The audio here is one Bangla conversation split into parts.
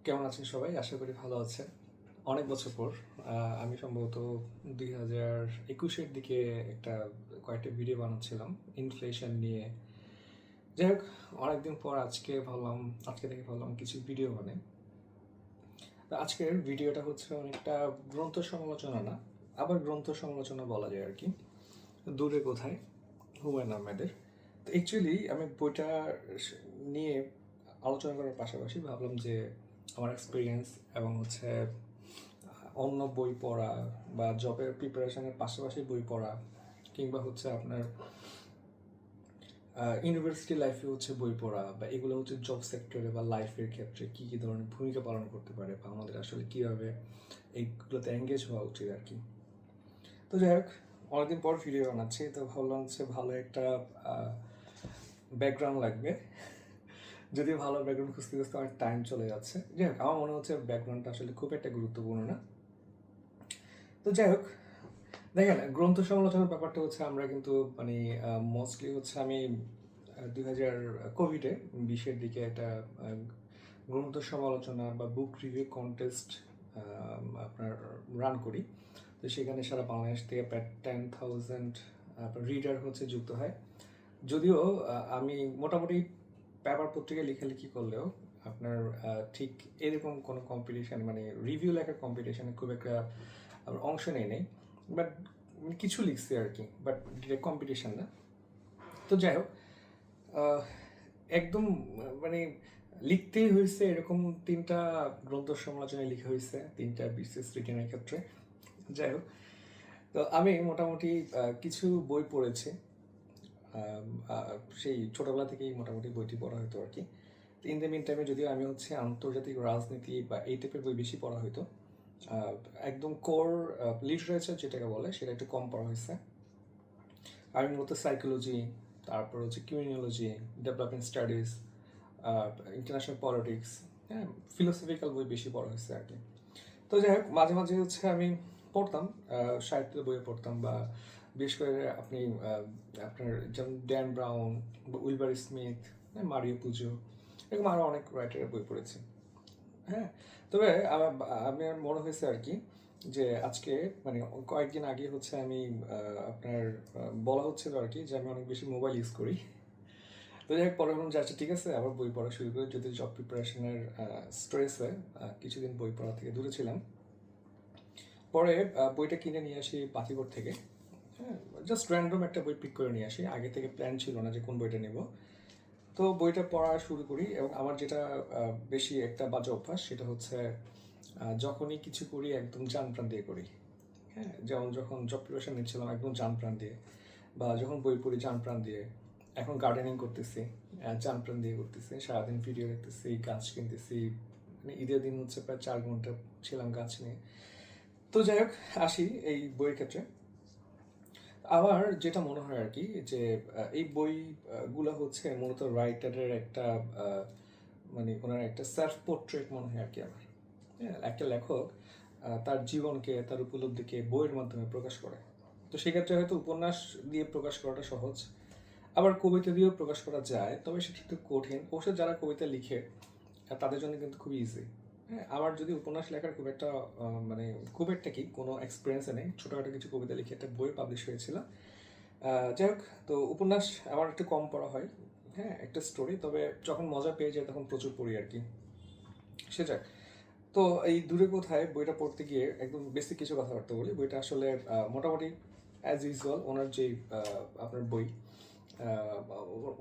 কেমন আছেন সবাই? আশা করি ভালো আছেন। অনেক বছর পর আমি সম্ভবত 2021-এর দিকে কয়েকটা ভিডিও বানাচ্ছিলাম ইনফ্লেশন নিয়ে। যাই হোক, অনেকদিন পর আজকে থেকে ভাবলাম কিছু ভিডিও বানাই। তো আজকের ভিডিওটা হচ্ছে অনেকটা গ্রন্থ সমালোচনা না, আবার গ্রন্থ সমালোচনা বলা যায় আর কি। দূরে কোথায়, হুমায়ুন আহমেদের। তো অ্যাকচুয়ালি আমি বইটা নিয়ে আলোচনা করার পাশাপাশি ভাবলাম যে আমার এক্সপিরিয়েন্স এবং হচ্ছে অন্য বই পড়া বা জবের প্রিপারেশনের পাশাপাশি বই পড়া কিংবা হচ্ছে আপনার ইউনিভার্সিটি লাইফে হচ্ছে বই পড়া বা এগুলো হচ্ছে জব সেক্টরে বা লাইফের ক্ষেত্রে কী কী ধরনের ভূমিকা পালন করতে পারে বা আমাদের আসলে কীভাবে এইগুলোতে এঙ্গেজ হওয়া উচিত আর কি। তো যাই হোক, অনেকদিন পর ভিডিও বানাচ্ছি, তো ভাবলাম হচ্ছে ভালো একটা ব্যাকগ্রাউন্ড লাগবে। যদিও ভালো ব্যাকগ্রাউন্ড খুঁজতে খুঁজতে অনেক টাইম চলে যাচ্ছে। যাই হোক, আমার মনে হচ্ছে ব্যাকগ্রাউন্ডটা আসলে খুব একটা গুরুত্বপূর্ণ না। তো যাই হোক, দেখেন গ্রন্থ সমালোচনার ব্যাপারটা হচ্ছে আমরা কিন্তু মানে মোস্টলি হচ্ছে আমি 2000 কোভিডে 20-এর দিকে একটা গ্রন্থ সমালোচনা বা বুক রিভিউ কন্টেস্ট আপনার রান করি। তো সেখানে সারা বাংলাদেশ থেকে প্রায় 10,000 রিডার হচ্ছে যুক্ত হয়। যদিও আমি মোটামুটি পেপার পত্রিকায় লেখালেখি করলেও আপনার ঠিক এরকম কোনো কম্পিটিশান মানে রিভিউ লেখার কম্পিটিশানে খুব একটা অংশ নেই বাট কিছু লিখছি আর কি, বাট ডিরেক্ট কম্পিটিশান না। তো যাই হোক, একদম মানে লিখতেই হয়েছে এরকম 3টা গ্রন্থ সমালোচনায় লেখা হয়েছে, 3টা বিশেষ রিটেনের ক্ষেত্রে। যাই হোক, তো আমি মোটামুটি কিছু বই পড়েছি। সেই ছোটোবেলা থেকেই মোটামুটি বইটি পড়া হতো আর কি। ইন দ্য মিন টাইমে যদিও আমি হচ্ছে আন্তর্জাতিক রাজনীতি বা এই টাইপের বই বেশি পড়া হতো। একদম কোর লিটারেচার যেটাকে বলে সেটা একটু কম পড়া হয়েছে। আমি মূলত সাইকোলজি, তারপর হচ্ছে criminology, development studies, international politics, হ্যাঁ, ফিলোসফিক্যাল বই বেশি পড়া হয়েছে আর কি। তো যাই হোক, মাঝে মাঝে হচ্ছে আমি পড়তাম সাহিত্যের বই পড়তাম বা বিশেষ করে আপনার যেমন ড্যান ব্রাউন বা উইলবার স্মিথ, মারিও পুজো, এরকম আরও অনেক রাইটারের বই পড়েছি। হ্যাঁ, তবে আমার মনে হয়েছে আর কি যে আজকে মানে কয়েকদিন আগে হচ্ছে আমি আপনার বলা হচ্ছিল আর কি যে আমি অনেক বেশি মোবাইল ইউজ করি। তো যাই হোক, পরে বললাম যে আচ্ছা ঠিক আছে, আবার বই পড়া শুরু করি, যদি জব প্রিপারেশনের স্ট্রেসে কিছুদিন বই পড়া থেকে দূরে ছিলাম। পরে বইটা কিনে নিয়ে আসি পাথিগড় থেকে। হ্যাঁ, জাস্ট র্যান্ডম একটা বই পিক করে নিয়ে আসি, আগে থেকে প্ল্যান ছিল না যে কোন বইটা নেব। তো বইটা পড়া শুরু করি এবং আমার যেটা বেশি একটা বাজে অভ্যাস সেটা হচ্ছে যখনই কিছু করি একদম জান প্রাণ দিয়ে করি। হ্যাঁ, যেমন যখন জব প্রিপারেশন নিচ্ছিলাম একদম জান প্রাণ দিয়ে, বা যখন বই পড়ি জান প্রাণ দিয়ে, এখন গার্ডেনিং করতেছি জান প্রাণ দিয়ে করতেছি, সারাদিন ভিডিও দেখতেছি, গাছ কিনতেছি। মানে ঈদের দিন হচ্ছে প্রায় 4 ঘন্টা ছিলাম গাছ নিয়ে। তো যাই হোক, আসি এই বইয়ের ক্ষেত্রে। আমার যেটা মনে হয় আর কি যে এই বইগুলো হচ্ছে মূলত রাইটারের একটা মানে ওনার একটা সেলফ পোর্ট্রেট মনে হয় আর কি আমার। হ্যাঁ, একটা লেখক তার জীবনকে, তার উপলব্ধিকে বইয়ের মাধ্যমে প্রকাশ করে। তো সেক্ষেত্রে হয়তো উপন্যাস দিয়ে প্রকাশ করাটা সহজ, আবার কবিতা দিয়েও প্রকাশ করা যায়, তবে সেটা একটু কঠিন। অবশ্য যারা কবিতা লিখে তাদের জন্য কিন্তু খুবই ইজি। হ্যাঁ, আমার যদি উপন্যাস লেখার মানে খুব একটা কি কোনো এক্সপিরিয়েন্সে নেই, ছোটোখাটো কিছু কবিতা লিখে একটা বই পাবলিশ হয়েছিল। যাই হোক, তো উপন্যাস আমার একটু কম পড়া হয়। হ্যাঁ, একটা স্টোরি, তবে যখন মজা পেয়ে যায় তখন প্রচুর পড়ি আর কি। সে যাক, তো এই দূরে কোথায় বইটা পড়তে গিয়ে একদম বেসিক কিছু কথাবার্তা বলি। বইটা আসলে মোটামুটি অ্যাজ ইউজুয়াল ওনার যেই আপনার বই,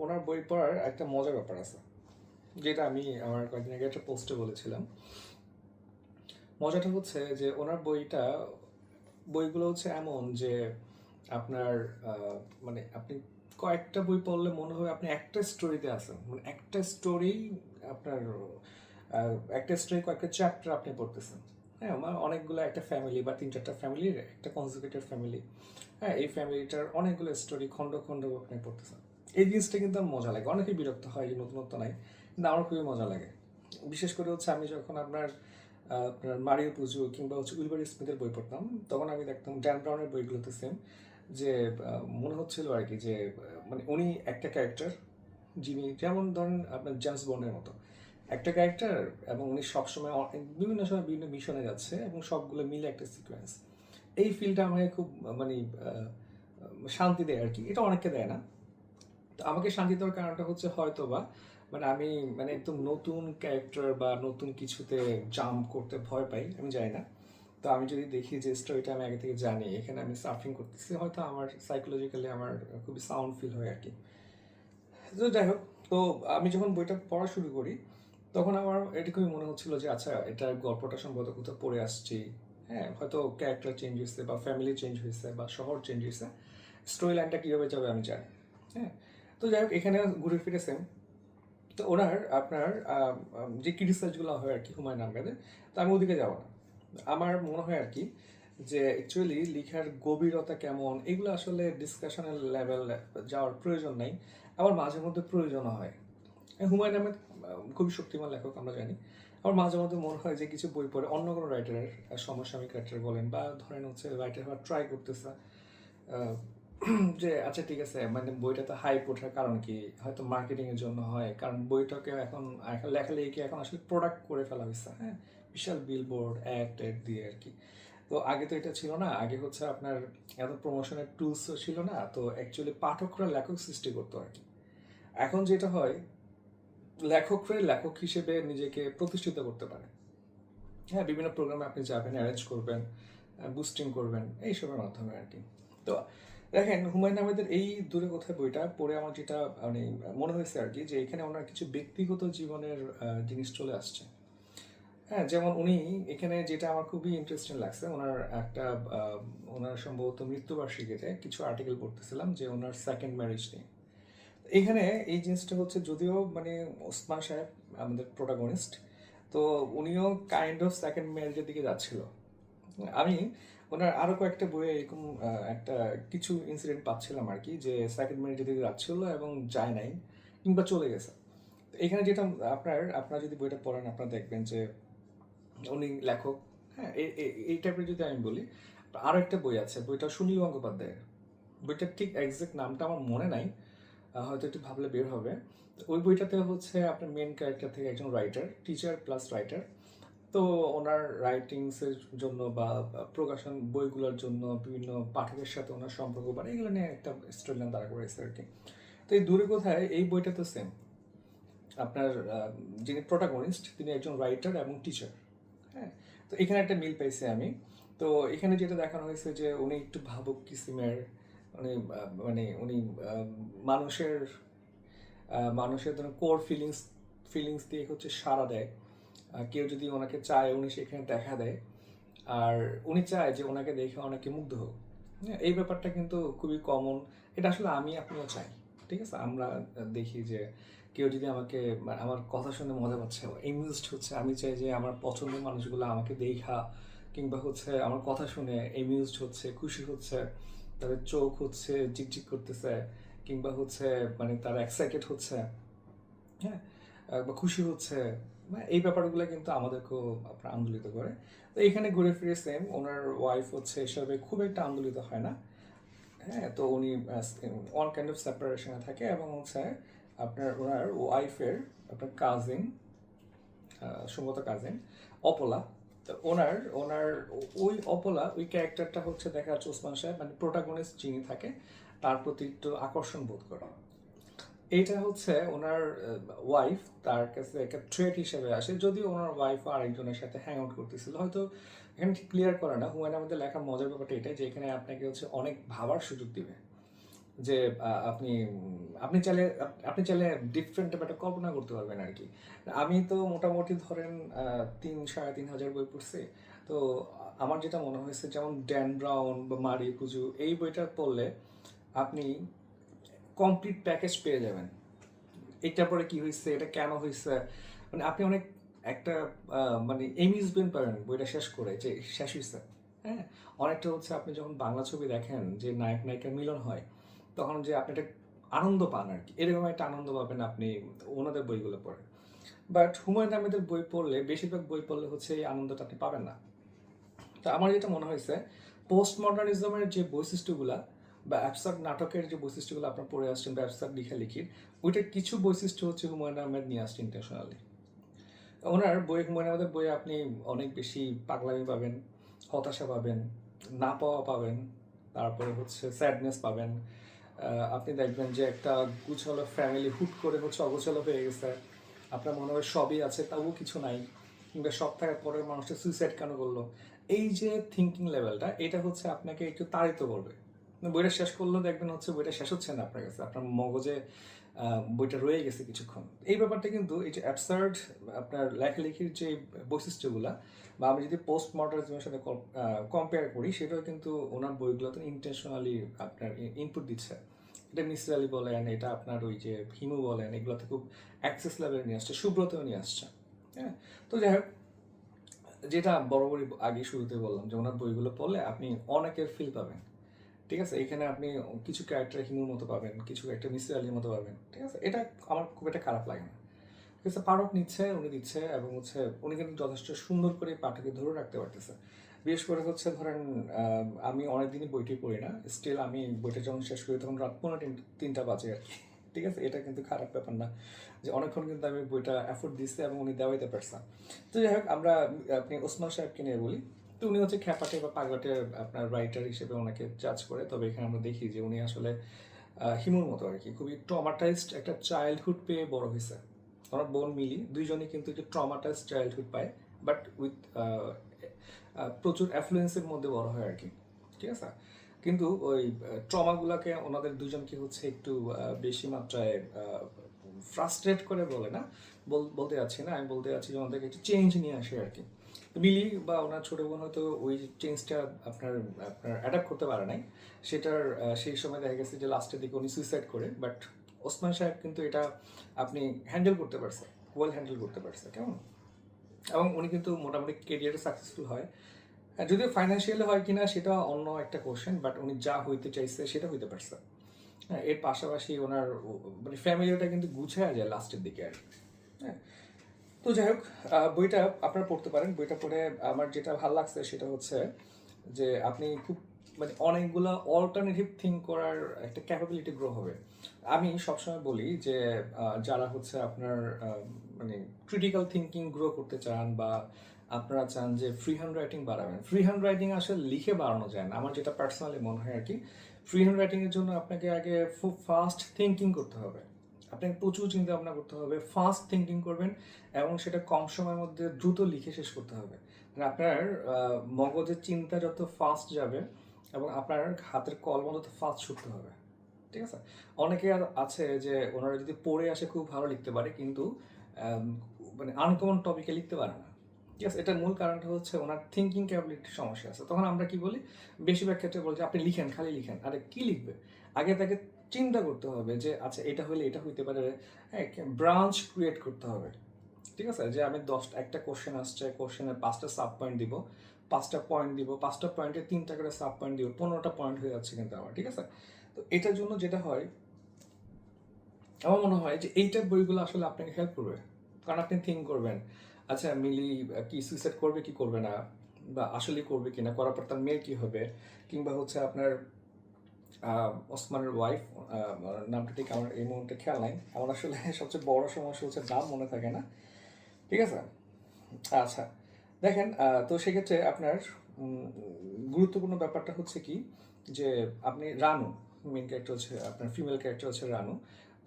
ওনার বই পড়ার একটা মজার ব্যাপার আছে, যেটা আমি আমার কয়েকদিন আগে একটা পোস্টে বলেছিলাম। মজাটা হচ্ছে যে ওনার বইগুলো হচ্ছে এমন যে আপনার মানে আপনি কয়েকটা বই পড়লে মনে হবে আপনি একটা স্টোরিতে আছেন, মানে একটা স্টোরি আপনার একটা স্টোরি কয়েকটা চ্যাপ্টার আপনি পড়তেছেন। হ্যাঁ, আমার অনেকগুলো একটা ফ্যামিলি বা 3-4টা ফ্যামিলির একটা কনজিকিউটিভ ফ্যামিলি। হ্যাঁ, এই ফ্যামিলিটার অনেকগুলো স্টোরি খণ্ড খণ্ড আপনি পড়তেছেন। এই জিনিসটা কিন্তু আমার মজা লাগে, অনেকেই বিরক্ত হয় যে নতুনত্ব নাই, কিন্তু আমার খুবই মজা লাগে। বিশেষ করে হচ্ছে আমি যখন আপনার মারিও পুজো কিংবা হচ্ছে উইলবার স্মিথের বই পড়তাম, তখন আমি দেখতাম ড্যান ব্রাউনের বইগুলোতে সেম যে মনে হচ্ছিল আর কি যে মানে উনি একটা ক্যারেক্টার, যিনি যেমন ধরেন আপনার জেমস বন্ডের মতো। একটা ক্যারেক্টার, এবং উনি সবসময় বিভিন্ন সময় বিভিন্ন মিশনে যাচ্ছে এবং সবগুলো মিলে একটা সিকোয়েন্স। এই ফিলটা আমাকে খুব মানে শান্তি দেয় আর কি। এটা অনেককে দেয় না। তো আমাকে শান্তি দেওয়ার কারণটা হচ্ছে হয়তো বা মানে আমি মানে একদম নতুন ক্যারেক্টার বা নতুন কিছুতে জাম্প করতে ভয় পাই, আমি জানি না। তো আমি যদি দেখি যে স্টোরিটা আমি আগে থেকে জানি, এখানে আমি সার্ফিং করতেছি, হয়তো আমার সাইকোলজিক্যালি আমার খুবই সাউন্ড ফিল হয় আর কি। তো যাই হোক, তো আমি যখন বইটা পড়া শুরু করি তখন আমার এটুকুই মনে হচ্ছিল যে আচ্ছা, এটা গল্পটা সম্ভবত কোথাও পড়ে আসছি। হ্যাঁ, হয়তো ক্যারেক্টার চেঞ্জ হয়েছে বা ফ্যামিলি চেঞ্জ হয়েছে বা শহর চেঞ্জ হয়েছে, স্টোরি লাইনটা কীভাবে যাবে আমি জানি। হ্যাঁ, তো যাই হোক, এখানে ঘুরে ফিরে সেম। তো ওনার আপনার যে ক্রিটিসাইজগুলো হয় আর কি হুমায়ুন আহমেদের, তো আমি ওদিকে যাবো না। আমার মনে হয় আর কি যে অ্যাকচুয়ালি লেখার গভীরতা কেমন এগুলো আসলে ডিসকাশনের লেভেল যাওয়ার প্রয়োজন নাই, আবার মাঝে মধ্যে প্রয়োজন হয়। হুমায়ুন আহমেদ খুবই শক্তিমান লেখক, আমরা জানি। আমার মাঝে মধ্যে মনে হয় যে কিছু বই পড়ে অন্য কোনো রাইটারের, সমসাময়িক রাইটার বলেন বা ধরেন হচ্ছে রাইটার হওয়ার ট্রাই করতেছে, আহ, যে আচ্ছা ঠিক আছে, মানে বইটাতে হাইপ ওঠার কারণ কি, হয়তো মার্কেটিং এর জন্য হয়, কারণ বইটাকে এখন এখন লেখালেখি এখন আসলে প্রোডাক্ট করে ফেলা হয়েছে। হ্যাঁ, বিশাল বিলবোর্ড অ্যাড ট্যাড দিয়ে আর কি। তো আগে তো এটা ছিল না, আগে হচ্ছে আপনার এত প্রমোশনের টুলসও ছিল না, তো অ্যাকচুয়ালি পাঠকরা লেখক সৃষ্টি করতো আর কি। এখন যেটা হয়, লেখকরাই লেখক হিসেবে নিজেকে প্রতিষ্ঠিত করতে পারে। হ্যাঁ, বিভিন্ন প্রোগ্রামে আপনি যাবেন, অ্যারেঞ্জ করবেন, বুস্টিং করবেন এইসবের মাধ্যমে আর কি। তো দেখেন, হুমায়ুন আহমেদের এই দূরে কোথায় বইটা পড়ে আমার যেটা মানে মনে হয়েছে আর কি, যে এখানে ওনার কিছু ব্যক্তিগত জীবনের জিনিস চলে আসছে। হ্যাঁ, যেমন উনি এখানে যেটা আমার খুবই ইন্টারেস্টিং লাগছে, ওনার একটা ওনার সম্ভবত মৃত্যুবার্ষিকীতে কিছু আর্টিকেল পড়তেছিলাম যে ওনার সেকেন্ড ম্যারেজ নিয়ে। এখানে এই জিনিসটা হচ্ছে, যদিও মানে ওসমান সাহেব আমাদের প্রোটাগনিস্ট, তো উনিও কাইন্ড অফ সেকেন্ড ম্যারেজের দিকে যাচ্ছিল। আমি ওনার আরো কয়েকটা বইয়ে এরকম একটা কিছু ইনসিডেন্ট পাচ্ছিলাম আর কি, যে সেকেন্ড ম্যারেজের দিকে যাচ্ছিল এবং যায় নাই কিংবা চলে গেছে। তো এখানে যেটা আপনার যদি বইটা পড়েন আপনারা দেখবেন যে উনি লেখক। হ্যাঁ, এই টাইপের যদি আমি বলি, আরো একটা বই আছে, বইটা সুনীল গঙ্গোপাধ্যায়ের। বইটার ঠিক এক্সাক্ট নামটা আমার মনে নাই, হয়তো একটু ভাবলে বের হবে। তো ওই বইটাতে হচ্ছে আপনার মেন ক্যারেক্টার থেকে একজন রাইটার, টিচার প্লাস রাইটার। তো ওনার রাইটিংসের জন্য বা প্রকাশন বইগুলোর জন্য বিভিন্ন পাঠকের সাথে ওনার সম্পর্ক, মানে এগুলো নিয়ে একটা স্টোরি লাইন দাঁড়া করেছে আর কি। তো এই দূরে কোথায় এই বইটা তো সেম, আপনার যিনি প্রোটাগনিস্ট তিনি একজন রাইটার এবং টিচার। হ্যাঁ, তো এখানে একটা মিল পাইছি আমি। তো এখানে যেটা দেখানো হয়েছে যে উনি একটু ভাবুক কিসিমের, উনি মানে উনি মানুষের মানুষের ধরুন কোর ফিলিংস দিয়ে হচ্ছে সাড়া দেয়। কেউ যদি ওনাকে চায় উনি সেখানে দেখা দেয়, আর উনি চায় যে ওনাকে দেখে অনেকে মুগ্ধ হোক। হ্যাঁ, এই ব্যাপারটা কিন্তু খুবই কমন। এটা আসলে আমি আপনিও চাই। ঠিক আছে, আমরা দেখি যে কেউ যদি আমাকে আমার কথা শুনে মজা পাচ্ছে, এমিউজড হচ্ছে, আমি চাই যে আমার পছন্দের মানুষগুলো আমাকে দেখা কিংবা হচ্ছে আমার কথা শুনে এমিউজড হচ্ছে, খুশি হচ্ছে, তাদের চোখ হচ্ছে চিকচিক করতেছে, কিংবা হচ্ছে মানে তারা এক্সাইটেড হচ্ছে। হ্যাঁ, বা খুশি হচ্ছে। এই ব্যাপারগুলো কিন্তু আমাদেরকেও আপনার আন্দোলিত করে। তো এখানে ঘুরে ফিরে সেম, ওনার ওয়াইফ হচ্ছে এসবে খুব একটা আন্দোলিত হয় না। হ্যাঁ, তো উনি অল কাইন্ড অফ সেপারেশনে থাকে, এবং হচ্ছে আপনার ওনার ওয়াইফের আপনার কাজিন, সম্ভবত কাজিন অপলা। তো ওনার ওনার ওই অপলা ওই ক্যারেক্টারটা হচ্ছে দেখা যাচ্ছে ওসমান সাহেব মানে প্রোটাগনিস্ট যিনি থাকে তার প্রতি একটু আকর্ষণ বোধ করে। এইটা হচ্ছে ওনার ওয়াইফ তার কাছে একটা থ্রেট হিসেবে আসে, যদিও ওনার ওয়াইফ আরেকজনের সাথে হ্যাং আউট করতেছিল। হয়তো এখানে ঠিক ক্লিয়ার করে না, হুমায়ুন আহমেদের লেখার মজার ব্যাপারটা এটাই যে এখানে আপনাকে হচ্ছে অনেক ভাবার সুযোগ দিবে, যে আপনি আপনি চাইলে আপনি চাইলে ডিফারেন্ট একটা কল্পনা করতে পারবেন আর কি। আমি তো মোটামুটি ধরেন 3-3.5 হাজার বই পড়ছি। তো আমার যেটা মনে হয়েছে, যেমন ড্যান ব্রাউন বা মারি পুজু এই বইটা পড়লে আপনি কমপ্লিট প্যাকেজ পেয়ে যাবেন। এটার পরে কি হয়েছে, এটা কেন হয়েছে, মানে আপনি অনেক একটা মানে এমিউজমেন্ট পাবেন বইটা শেষ করে, যে শেষ হয়েছে। হ্যাঁ, অনেকটা হচ্ছে আপনি যখন বাংলা ছবি দেখেন যে নায়ক নায়িকার মিলন হয়, তখন যে আপনি একটা আনন্দ পান আর কি, এরকম একটা আনন্দ পাবেন আপনি ওনাদের বইগুলো পড়ে। বাট হুমায়ুন আহমেদের বই পড়লে, বেশিরভাগ বই পড়লে হচ্ছে এই আনন্দটা আপনি পাবেন না। তো আমার যেটা মনে হয়েছে, পোস্ট মডার্নিজমের যে বৈশিষ্ট্যগুলা বা অ্যাবস্ট্রাক্ট নাটকের যে বৈশিষ্ট্যগুলো আপনার পড়ে আসছেন বা অ্যাবস্ট্রাক্ট লেখালেখির, ওইটার কিছু বৈশিষ্ট্য হচ্ছে হুমায়ুন আহমেদ নিয়ে আসছে ইন্টারন্যাশনালি। ওনার বই হুমায়ুন আহমেদের বইয়ে আপনি অনেক বেশি পাগলামি পাবেন, হতাশা পাবেন, না পাওয়া পাবেন, তারপরে হচ্ছে স্যাডনেস পাবেন। আপনি দেখবেন যে একটা গুছালো ফ্যামিলি হুট করে হচ্ছে অগোছালো হয়ে গেছে, আপনার মনে হয় সবই আছে তাও কিছু নাই, কিংবা সব থাকার পরে মানুষটা সুইসাইড কেন করলো। এই যে থিঙ্কিং লেভেলটা, এটা হচ্ছে আপনাকে একটু তাড়িত করবে। বইটা শেষ করলেও দেখবেন হচ্ছে বইটা শেষ হচ্ছে না আপনার কাছে, আপনার মগজে বইটা রয়ে গেছে কিছুক্ষণ। এই ব্যাপারটা কিন্তু এই যে অ্যাবসার্ড আপনার লেখালেখির যে বৈশিষ্ট্যগুলা, বা আমি যদি পোস্ট মডার্নিজমের সাথে কম্পেয়ার করি, সেটাও কিন্তু ওনার বইগুলোতে ইন্টেনশনালি আপনার ইনপুট দিচ্ছে। এটা মিসির আলী বলেন, এটা আপনার ওই যে হিমু বলেন, এগুলোতে খুব অ্যাক্সেস লেভেলে নিয়ে আসছে, সুব্রতও নিয়ে আসছে। হ্যাঁ, তো যাই হোক, যেটা বরাবরই আগে শুরুতে বললাম যে ওনার বইগুলো পড়লে আপনি অনেকের ফিল পাবেন। ঠিক আছে, এখানে আপনি কিছু ক্যারেক্টার হিমুর মতো পাবেন, কিছু ক্যারেক্টার মিসির আলীর মতো পাবেন। ঠিক আছে, এটা আমার খুব একটা খারাপ লাগে না। ঠিক আছে, পাঠক নিচ্ছে, উনি দিচ্ছে, এবং হচ্ছে উনি কিন্তু যথেষ্ট সুন্দর করে পাঠকে ধরে রাখতে পারতেছে। বিশেষ করে হচ্ছে ধরেন, আমি অনেকদিনই বইটি পড়ি না, স্টিল আমি বইটা যখন শেষ করি তখন রাত 2:30 বাজে আর কি। ঠিক আছে, এটা কিন্তু খারাপ ব্যাপার না, যে অনেকক্ষণ কিন্তু আমি বইটা এফোর্ট দিচ্ছি এবং উনি দেওয়াইতে পারছেন। তো যাই হোক, আমরা আপনি ওসমান সাহেবকে নিয়ে বলি। তো উনি হচ্ছে খ্যাপাটে বা পাগলাটে আপনার রাইটার হিসেবে ওনাকে জাজ করে, তবে এখানে আমরা দেখি যে উনি আসলে হিমুর মতো আর কি, খুবই ট্রমাটাইজড একটা চাইল্ডহুড পেয়ে বড় হয়েছে। ওনার বোন মিলি দুইজনই কিন্তু একটু ট্রমাটাইজড চাইল্ডহুড পায়, বাট উইথ প্রচুর অ্যাফ্লুয়েন্সের মধ্যে বড় হয় আর কি। ঠিক আছে, কিন্তু ওই ট্রমাগুলোকে ওনাদের দুজনকে হচ্ছে একটু বেশি মাত্রায় ফ্রাস্ট্রেট করে, বলে না, বলতে যাচ্ছি না, আমি বলতে যাচ্ছি যে ওনাদেরকে একটু চেঞ্জ নিয়ে আসে আর কি। মিলি বা ওনার ছোটো বোন হয়তো ওই চেঞ্জটা আপনার আপনার অ্যাডাপ্ট করতে পারে নাই, সেটার সেই সময় দেখা গেছে যে লাস্টের দিকে উনি সুইসাইড করে। বাট ওসমান সাহেব কিন্তু এটা আপনি হ্যান্ডেল করতে পারছে, ওয়েল হ্যান্ডেল করতে পারছে, কেমন। এবং উনি কিন্তু মোটামুটি কেরিয়ারে সাকসেসফুল হয়। হ্যাঁ, যদিও ফাইন্যান্সিয়ালি হয় কিনা সেটা অন্য একটা কোশ্চেন, বাট উনি যা হইতে চাইছে সেটা হইতে পারছে। হ্যাঁ, এর পাশাপাশি ওনার মানে ফ্যামিলিটা কিন্তু গুছায় যায় লাস্টের দিকে আর কি। হ্যাঁ, তো যাই হোক, বইটা আপনারা পড়তে পারেন। বইটা পড়ে আমার যেটা ভালো লাগছে সেটা হচ্ছে যে আপনি খুব মানে অনেকগুলা অল্টারনেটিভ থিঙ্ক করার একটা ক্যাপাবিলিটি গ্রো হবে। আমি সবসময় বলি যে যারা হচ্ছে আপনার মানে ক্রিটিক্যাল থিঙ্কিং গ্রো করতে চান, বা আপনারা চান যে ফ্রি হ্যান্ড রাইটিং বাড়াবেন, ফ্রি হ্যান্ড রাইটিং আসলে লিখে বাড়ানো যায় না, আমার যেটা পার্সোনালি মনে হয় আর কি। ফ্রি হ্যান্ড রাইটিংয়ের জন্য আপনাকে আগে খুব ফাস্ট থিঙ্কিং করতে হবে, আপনাকে প্রচুর চিন্তা ভাবনা করতে হবে, ফাস্ট থিঙ্কিং করবেন, এবং সেটা কম সময়ের মধ্যে দ্রুত লিখে শেষ করতে হবে। মানে আপনার মগজের চিন্তা যত ফাস্ট যাবে, এবং আপনার হাতের কলম তত ফাস্ট ছুটতে হবে। ঠিক আছে, অনেকে আছে যে ওনারা যদি পড়ে আসে খুব ভালো লিখতে পারে, কিন্তু আম, মানে আনকমন টপিকে লিখতে পারে না। ঠিক আছে, এটার মূল কারণটা হচ্ছে ওনার থিঙ্কিং ক্যাপাবিলিটির সমস্যা আছে। তখন আমরা কি বলি, বেশিরভাগ ক্ষেত্রে বলি যে আপনি লিখেন, খালি লিখেন। আরে কি লিখবে, আগে তাকে চিন্তা করতে হবে যে আচ্ছা এটা হলে এটা হইতে পারে। হ্যাঁ, ব্রাঞ্চ ক্রিয়েট করতে হবে। ঠিক আছে, যে আমি একটা কোশ্চেন আসছে, কোশ্চেনের 5টা সাব পয়েন্ট দিব, 5টা পয়েন্ট দিব, 5টা পয়েন্টে 3টা করে সাব পয়েন্ট দিব, 15টা পয়েন্ট হয়ে যাচ্ছে কিন্তু আমার। ঠিক আছে, তো এটার জন্য যেটা হয়, আমার মনে হয় যে এইটা বইগুলো আসলে আপনাকে হেল্প করবে। কারণ আপনি থিঙ্ক করবেন, আচ্ছা মিলি কি সুইসাইড করবে কি করবে না, বা আসলে করবে কিনা, করার পর তার মেয়ে কি হবে, কিংবা হচ্ছে আপনার ওসমানের ওয়াইফ, নামটা ঠিক আমার এই মুহূর্তে খেয়াল নাই। আমার আসলে সবচেয়ে বড় সমস্যা হচ্ছে নাম মনে থাকে না। ঠিক আছে, আচ্ছা, দেখেন, তো সেক্ষেত্রে আপনার উম, গুরুত্বপূর্ণ ব্যাপারটা হচ্ছে কি, যে আপনি রানু, মেন ক্যারেক্টার হচ্ছে আপনার ফিমেল ক্যারেক্টার হচ্ছে রানু।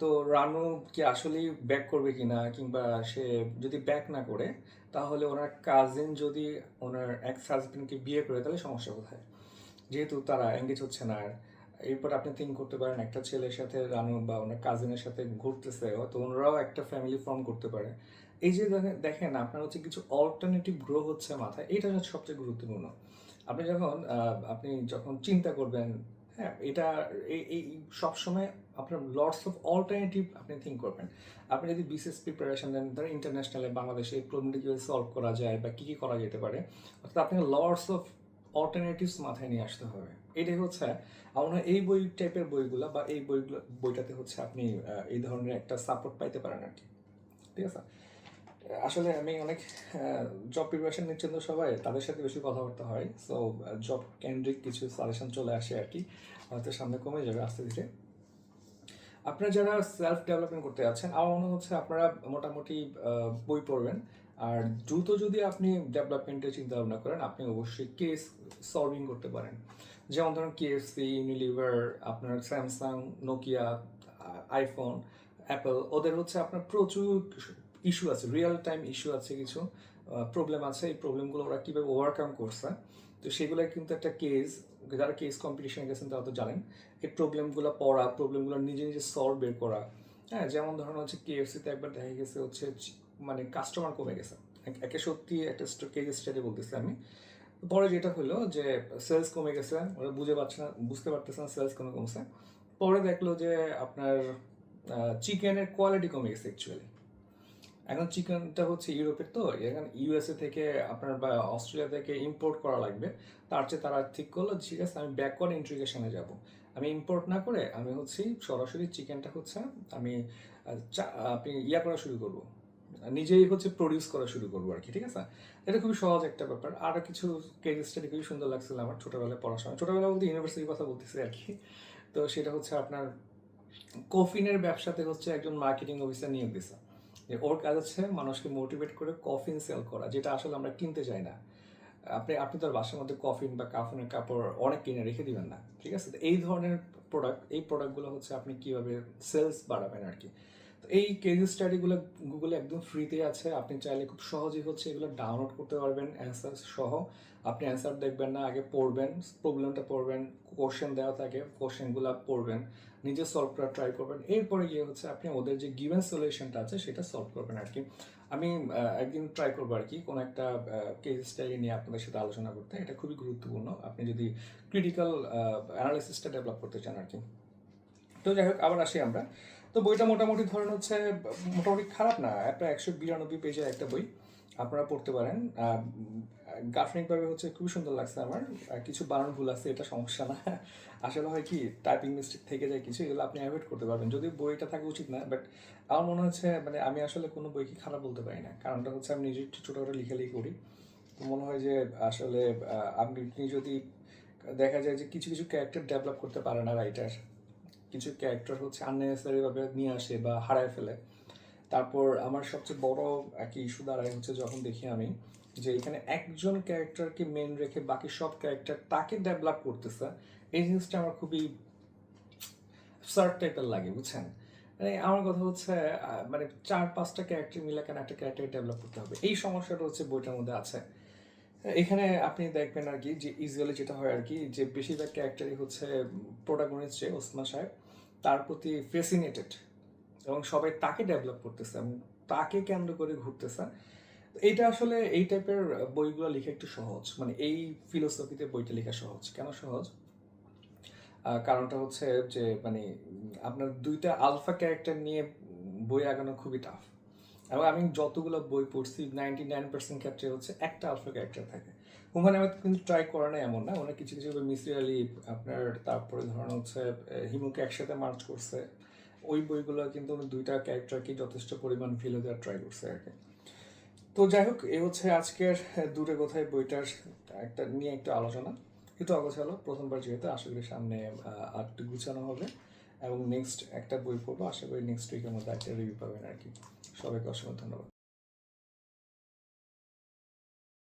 তো রানু কি আসলেই ব্যাক করবে কিনা, কিংবা সে যদি ব্যাক না করে, তাহলে ওনার কাজিন যদি ওনার এক্স হাজবেন্ডকে বিয়ে করে, তাহলে সমস্যা কোথায়, যেহেতু তারা এঙ্গেজ হচ্ছে না আর। এরপর আপনি থিঙ্ক করতে পারেন, একটা ছেলের সাথে রানু বা ওনার কাজিনের সাথে ঘুরতেছে, তো ওনারাও একটা ফ্যামিলি ফর্ম করতে পারে। এই যে দেখেন আপনার হচ্ছে কিছু অল্টারনেটিভ গ্রো হচ্ছে মাথায়, এটা হচ্ছে সবচেয়ে গুরুত্বপূর্ণ। আপনি যখন চিন্তা করবেন, হ্যাঁ, এটা এই সবসময় আপনার লটস অফ অল্টারনেটিভ আপনি থিঙ্ক করবেন। আপনি যদি বিসিএস প্রিপারেশন দেন, ধরেন ইন্টারন্যাশনালে বাংলাদেশে এই প্রবলেমটি কীভাবে সলভ করা যায় বা কী কী করা যেতে পারে, অর্থাৎ আপনাকে লটস অফ অল্টারনেটিভস মাথায় নিয়ে আসতে হবে। এটাই হচ্ছে আমার মনে হয় এই বই টাইপের বইগুলো, বা এই বইটাতে হচ্ছে আপনি এই ধরনের একটা সাপোর্ট পাইতে পারেন আর কি। ঠিক আছে, আসলে আমি অনেক জব প্রিপারেশন নিচ্ছেন তো সবাই, তাদের সাথে বেশি কথাবার্তা হয়, সো জব কেন্দ্রিক কিছু সাজেশন চলে আসে আর কি। হয়তো সামনে কমে যাবে আস্তে ধীরে। আপনারা যারা সেলফ ডেভেলপমেন্ট করতে যাচ্ছেন, আমার মনে হচ্ছে আপনারা মোটামুটি বই পড়বেন, আর দ্রুত যদি আপনি ডেভেলপমেন্টের চিন্তা ভাবনা করেন, আপনি অবশ্যই কেস সলভিং করতে পারেন। যেমন ধরুন কেএফসি, ইউনিলিভার, আপনার স্যামসাং, নোকিয়া, আইফোন, অ্যাপল, ওদের হচ্ছে আপনার প্রচুর ইস্যু আছে, রিয়েল টাইম ইস্যু আছে, কিছু প্রবলেম আছে। এই প্রবলেমগুলো ওরা কীভাবে ওভারকাম করছে, তো সেগুলো কিন্তু একটা কেস, যারা কেস কম্পিটিশনে গেছেন তারা তো জানেন। এই প্রবলেমগুলো পড়া, প্রবলেমগুলো নিজে নিজে সলভ বের করা। হ্যাঁ, যেমন ধরুন হচ্ছে কেএফসিতে একবার দেখা গেছে হচ্ছে মানে কাস্টমার কমে গেছে, একে সত্যি একটা কেস স্টাডি বলতেছি আমি। পরে যেটা হলো যে সেলস কমে গেছে, ওরা বুঝতে পারতেছে না সেলস কোনো কমছে। পরে দেখলো যে আপনার চিকেনের কোয়ালিটি কমে গেছে অ্যাকচুয়ালি। এখন চিকেনটা হচ্ছে ইউরোপের, তো এখন ইউএসএ থেকে আপনার বা অস্ট্রেলিয়া থেকে ইম্পোর্ট করা লাগবে। তার চেয়ে তারা ঠিক করলো ঠিক আছে আমি ব্যাকওয়ার্ড ইন্টিগ্রেশনে যাব, আমি ইম্পোর্ট না করে আমি হচ্ছে সরাসরি চিকেনটা হচ্ছে আমি আপনি করা শুরু করব, নিজেই হচ্ছে প্রডিউস করা শুরু করবো আর কি। ঠিক আছে, এটা খুবই সহজ একটা ব্যাপার। আরও কিছু কেস স্টাডি খুবই সুন্দর লাগছিল আমার ছোটোবেলায় পড়াশোনা, ছোটোবেলা বলতে ইউনিভার্সিটির কথা বলতেছি আর কি। তো সেটা হচ্ছে আপনার কফিনের ব্যবসাতে হচ্ছে একজন মার্কেটিং অফিসার নিয়োগ দিছে, যে ওর কাজ হচ্ছে মানুষকে মোটিভেট করে কফিন সেল করা, যেটা আসলে আমরা কিনতে চাই না। আপনি তো বাসার মধ্যে কফিন বা কাফনের কাপড় অনেক কিনে রেখে দিবেন না। ঠিক আছে, তো এই ধরনের প্রোডাক্টগুলো হচ্ছে আপনি কীভাবে সেলস বাড়াবেন আর কি। তো এই কেস স্টাডিগুলো গুগলে একদম ফ্রিতে আছে, আপনি চাইলে খুব সহজেই হচ্ছে এগুলো ডাউনলোড করতে পারবেন অ্যান্সার সহ। আপনি অ্যান্সার দেখবেন না, আগে পড়বেন, প্রবলেমটা পড়বেন, কোশ্চেন দেওয়া থাকে কোশ্চেনগুলো পড়বেন, নিজে সলভ করার ট্রাই করবেন, এরপরে গিয়ে হচ্ছে আপনি ওদের যে গিভেন সলিউশনটা আছে সেটা সলভ করবেন আর কি। আমি একদিন ট্রাই করবো আর কি কোনো একটা কেস স্টাডি নিয়ে আপনাদের সাথে আলোচনা করতে, এটা খুবই গুরুত্বপূর্ণ আপনি যদি ক্রিটিক্যাল অ্যানালিসিসটা ডেভেলপ করতে চান আর কি। তো যাই হোক, আবার আসি আমরা। তো বইটা মোটামুটি ধরেন হচ্ছে মোটামুটি খারাপ না, প্রায় 192 পেজের একটা বই, আপনারা পড়তে পারেন। গাঠনিকভাবে হচ্ছে খুবই সুন্দর লাগছে আমার। কিছু বানান ভুল আছে, এটা সমস্যা না। আসলে হয় কি টাইপিং মিস্টেক থেকে যায় কিছু, এগুলো আপনি অ্যাভয়েড করতে পারবেন, যদিও বইটা থাকা উচিত না। বাট আমার মনে হচ্ছে মানে আমি আসলে কোনো বইকে খারাপ বলতে পারি না, কারণটা হচ্ছে আমি নিজে একটু ছোটোখাটো লিখালেই করি। তো মনে হয় যে আসলে আপনি যদি দেখা যায় যে কিছু কিছু ক্যারেক্টার ডেভেলপ করতে পারে না রাইটার, কিছু ক্যারেক্টার হচ্ছে আননেসেসারিভাবে নিয়ে আসে বা হারায় ফেলে। তারপর আমার সবচেয়ে বড় একটা ইস্যু দাঁড়ায় হচ্ছে যখন দেখি আমি যে এখানে একজন ক্যারেক্টারকে মেন রেখে বাকি সব ক্যারেক্টার তাকে ডেভেলপ করতেছে, এই জিনিসটা আমার খুবই সার্ট টাইপের লাগে, বুঝছেন? মানে আমার কথা হচ্ছে মানে 4-5টা ক্যারেক্টার মিলে কেন একটা ক্যারেক্টার ডেভেলপ করতে হবে, এই সমস্যাটা হচ্ছে বইটার মধ্যে আছে। এখানে আপনি দেখবেন আর কি যে ইউজুয়ালি যেটা হয় আর কি, যে বেশিরভাগ ক্যারেক্টারই হচ্ছে প্রোটাগনিস্ট যে ওসমান সাহেব, তার প্রতি ফেসিনেটেড, এবং সবাই তাকে ডেভেলপ করতেছে এবং তাকে কেন্দ্র করে ঘুরতেছে। এইটা আসলে এই টাইপের বইগুলো লেখা একটু সহজ, মানে এই ফিলোসফিতে বইটা লেখা সহজ। কেন সহজ? কারণটা হচ্ছে যে মানে আপনার দুইটা আলফা ক্যারেক্টার নিয়ে বই আগানো খুবই টাফ। এবং আমি যতগুলো বই পড়ছি 99% ক্ষেত্রে হচ্ছে একটা আলফা ক্যারেক্টার থাকে। হুমায়ুন আহমেদ কিন্তু ট্রাই করে না এমন না, ওনার কিছু কিছু বই মিসরি আলী আপনার, তারপরে ধরুন হচ্ছে হিমুকে একসাথে মার্চ করছে, ওই বইগুলো কিন্তু উনি দুইটা ক্যারেক্টারকে যথেষ্ট পরিমাণ ফেলে দেওয়ার ট্রাই করছে আর কি। তো যাই হোক, এই হচ্ছে আজকের দূরে কোথায় বইটার একটা নিয়ে একটু আলোচনা, একটু অগোছালো প্রথমবার যেহেতু, আশা করি সামনে আর একটু গুছানো হবে এবং নেক্সট একটা বই পড়বো, আশা করি নেক্সট উইকের মধ্যে একটা রিভিউ পাবেন আর কি। সবাইকে অসংখ্য ধন্যবাদ।